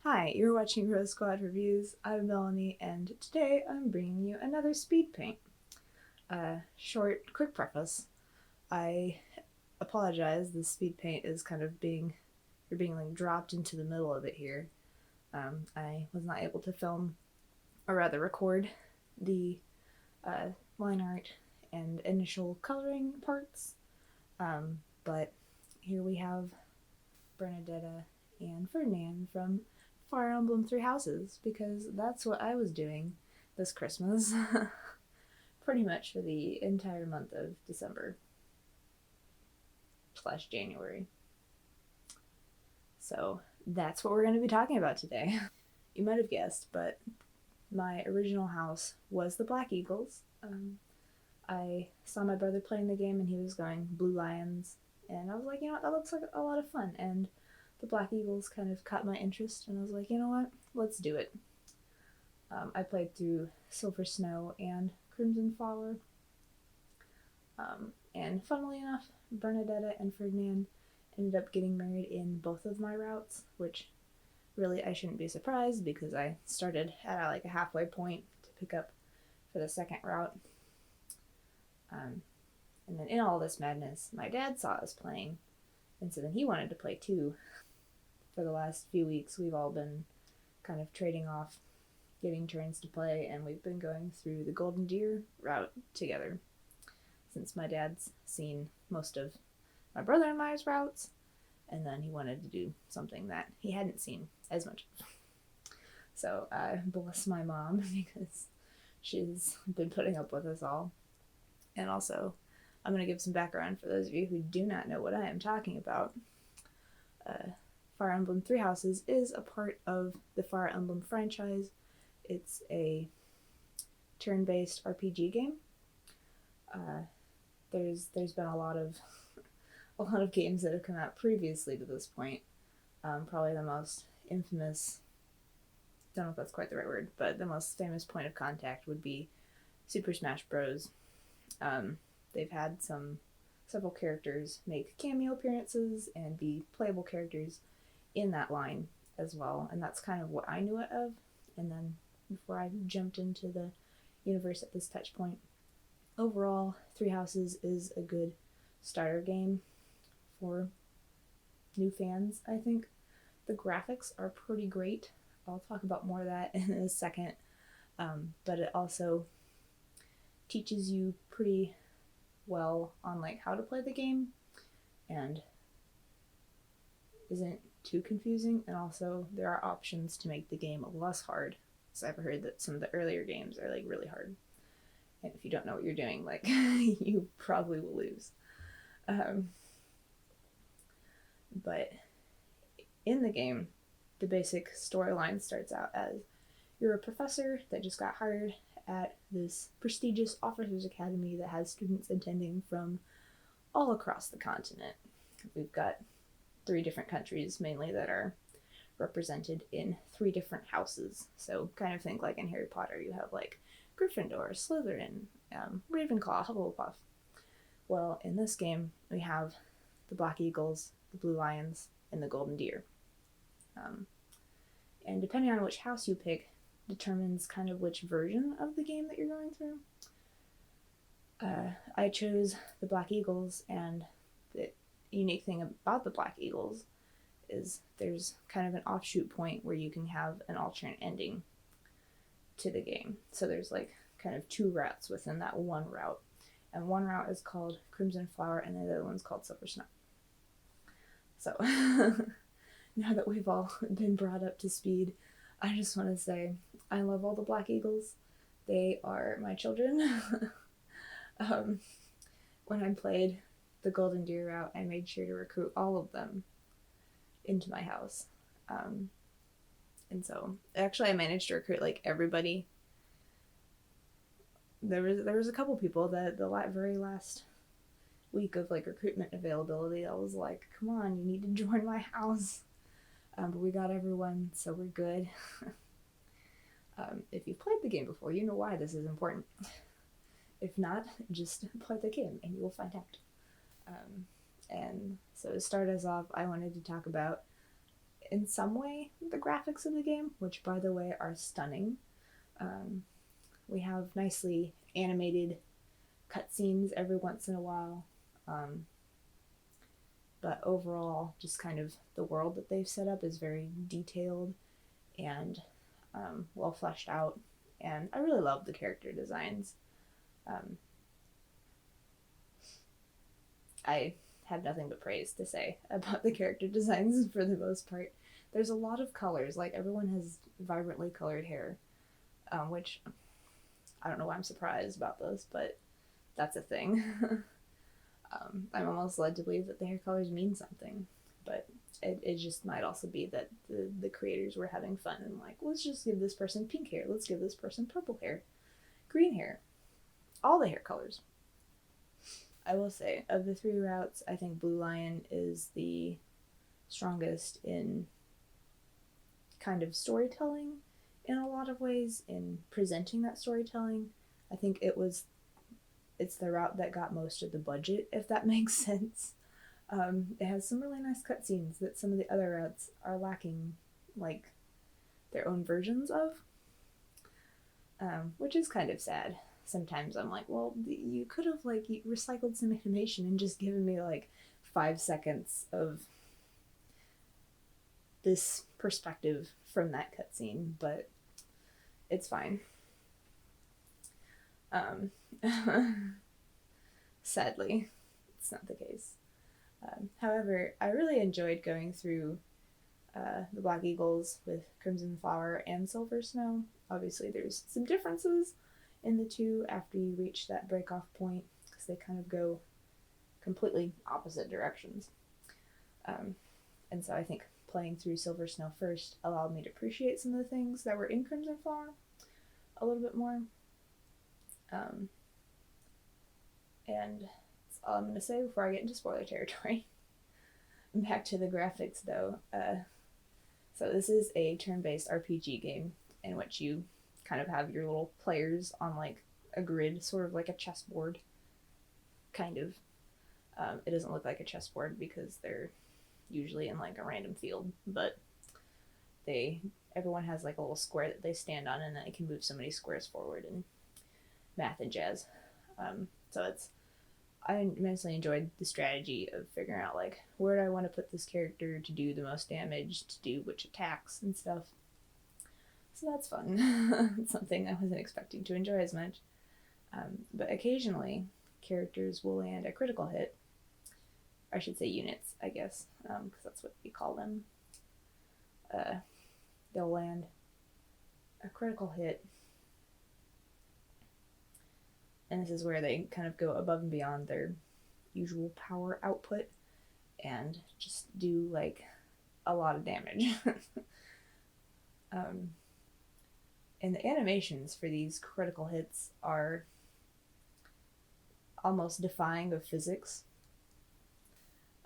Hi, you're watching Rose Squad Reviews. I'm Melanie, and today I'm bringing you another Speedpaint. Quick preface. I apologize. The Speedpaint is kind of you're being like dropped into the middle of it here. I was not able to film, or rather record, the line art and initial coloring parts. But here we have Bernadetta and Ferdinand from Fire Emblem Three Houses, because that's what I was doing this Christmas. Pretty much for the entire month of December / January. So that's what we're going to be talking about today. You might have guessed, but my original house was the Black Eagles. I saw my brother playing the game and he was going Blue Lions, and I was like, you know what, that looks like a lot of fun. And the Black Eagles kind of caught my interest, and I was like, you know what, let's do it. I played through Silver Snow and Crimson Flower. And funnily enough, Bernadetta and Ferdinand ended up getting married in both of my routes, which really I shouldn't be surprised because I started at like a halfway point to pick up for the second route. And then in all this madness, my dad saw us playing, and so then he wanted to play too. For the last few weeks, we've all been kind of trading off, getting turns to play, and we've been going through the Golden Deer route together. Since my dad's seen most of my brother and I's routes, and then he wanted to do something that he hadn't seen as much of. So I bless my mom because she's been putting up with us all. And also, I'm going to give some background for those of you who do not know what I am talking about. Fire Emblem Three Houses is a part of the Fire Emblem franchise. It's a turn-based RPG game. There's been a lot of games that have come out previously to this point. Probably the most infamous, don't know if that's quite the right word, but the most famous point of contact would be Super Smash Bros. They've had several characters make cameo appearances and be playable characters in that line as well, and that's kind of what I knew it of. And then before I jumped into the universe at this touch point, overall, Three Houses is a good starter game for new fans, I think. The graphics are pretty great. I'll talk about more of that in a second. But it also teaches you pretty well on like how to play the game and isn't too confusing. And also there are options to make the game less hard. So I've heard that some of the earlier games are like really hard. And if you don't know what you're doing, like you probably will lose. But in the game, the basic storyline starts out as you're a professor that just got hired at this prestigious officers academy that has students attending from all across the continent. We've got 3 different countries mainly that are represented in 3 different houses. So kind of think like in Harry Potter, you have like Gryffindor, Slytherin, Ravenclaw, Hufflepuff. Well, in this game, we have the Black Eagles, the Blue Lions, and the Golden Deer. And depending on which house you pick determines kind of which version of the game that you're going through. I chose the Black Eagles, and the unique thing about the Black Eagles is there's kind of an offshoot point where you can have an alternate ending to the game. So there's like kind of 2 routes within that one route. And one route is called Crimson Flower, and the other one's called Silver Snow. So now that we've all been brought up to speed, I just want to say I love all the Black Eagles. They are my children. When I played the Golden Deer route, I made sure to recruit all of them into my house. And so actually I managed to recruit like everybody. There was a couple people that the very last week of like recruitment availability, I was like, come on, you need to join my house. But we got everyone, so we're good. If you've played the game before, you know why this is important. If not, just play the game and you will find out. And so to start us off, I wanted to talk about in some way the graphics of the game, which by the way are stunning. We have nicely animated cutscenes every once in a while. But overall, just kind of the world that they've set up is very detailed and well fleshed out. And I really love the character designs. I have nothing but praise to say about the character designs for the most part. There's a lot of colors, like everyone has vibrantly colored hair, which I don't know why I'm surprised about this, but that's a thing. I'm almost led to believe that the hair colors mean something, but it just might also be that the creators were having fun and like, let's just give this person pink hair, let's give this person purple hair, green hair, all the hair colors. I will say, of the 3 routes, I think Blue Lion is the strongest in kind of storytelling in a lot of ways, in presenting that storytelling. I think it's the route that got most of the budget, if that makes sense. It has some really nice cutscenes that some of the other routes are lacking, like, their own versions of, which is kind of sad. Sometimes I'm like, well, you could have, like, recycled some animation and just given me, like, 5 seconds of this perspective from that cutscene, but it's fine. Sadly, it's not the case. However, I really enjoyed going through the Black Eagles with Crimson Flower and Silver Snow. Obviously, there's some differences in the two after you reach that break-off point, because they kind of go completely opposite directions. And so I think playing through Silver Snow first allowed me to appreciate some of the things that were in Crimson Flower a little bit more. And that's all I'm going to say before I get into spoiler territory. Back to the graphics, though. So this is a turn-based RPG game in which you kind of have your little players on, like, a grid, sort of like a chessboard, kind of. It doesn't look like a chessboard because they're usually in, like, a random field, but everyone has, like, a little square that they stand on, and then it can move so many squares forward, and math and jazz. So I immensely enjoyed the strategy of figuring out, like, where do I want to put this character to do the most damage, to do which attacks and stuff. So that's fun. It's something I wasn't expecting to enjoy as much. But occasionally, characters will land a critical hit. I should say units, I guess, because that's what we call them. They'll land a critical hit, and this is where they kind of go above and beyond their usual power output and just do, like, a lot of damage. And the animations for these critical hits are almost defying of physics.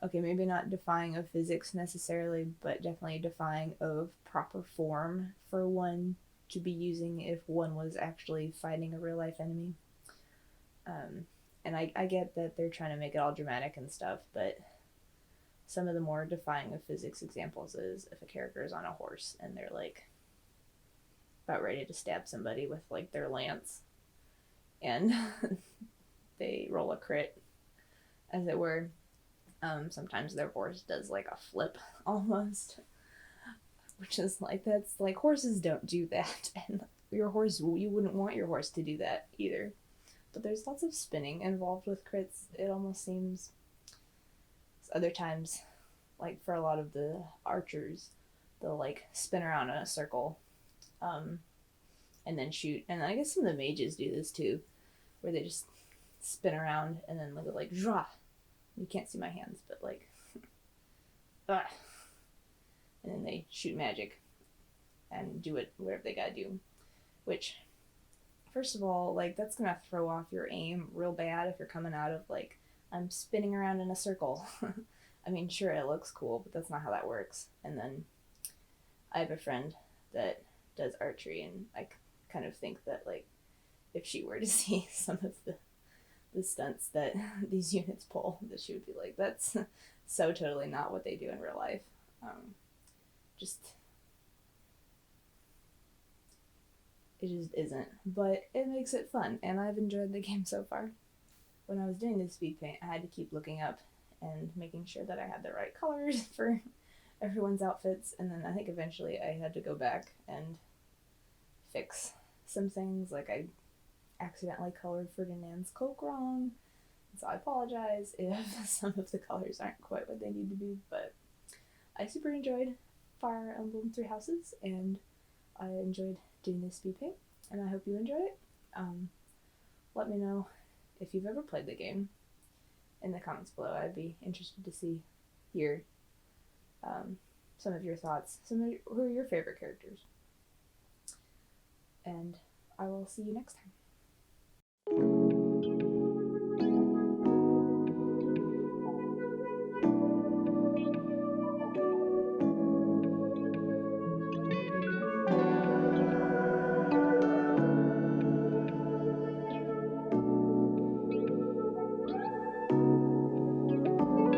Okay, maybe not defying of physics necessarily, but definitely defying of proper form for one to be using if one was actually fighting a real-life enemy. And I get that they're trying to make it all dramatic and stuff, but some of the more defying of physics examples is if a character is on a horse and they're, like, about ready to stab somebody with, like, their lance, and they roll a crit, as it were. Sometimes their horse does, like, a flip, almost, which is, like, that's, like, horses don't do that, and your horse, you wouldn't want your horse to do that, either. But there's lots of spinning involved with crits. It almost seems, other times, like, for a lot of the archers, they'll, like, spin around in a circle, and then shoot. And I guess some of the mages do this too, where they just spin around and then they'll go, like, Zhwa. You can't see my hands, but, like, ah. And then they shoot magic and do whatever they gotta do. Which, first of all, like, that's gonna throw off your aim real bad if you're coming out of, like, I'm spinning around in a circle. I mean, sure, it looks cool, but that's not how that works. And then I have a friend that does archery, and I kind of think that, like, if she were to see some of the stunts that these units pull, that she would be like, that's so totally not what they do in real life. it just isn't. But it makes it fun, and I've enjoyed the game so far. When I was doing the speed paint, I had to keep looking up and making sure that I had the right colors for everyone's outfits, and then I think eventually I had to go back and fix some things, like I accidentally colored Ferdinand's cloak wrong, so I apologize if some of the colors aren't quite what they need to be, but I super enjoyed Fire Emblem Three Houses, and I enjoyed doing this speed paint, and I hope you enjoyed it. Let me know if you've ever played the game in the comments below. I'd be interested to hear some of your thoughts, who are your favorite characters, and I will see you next time.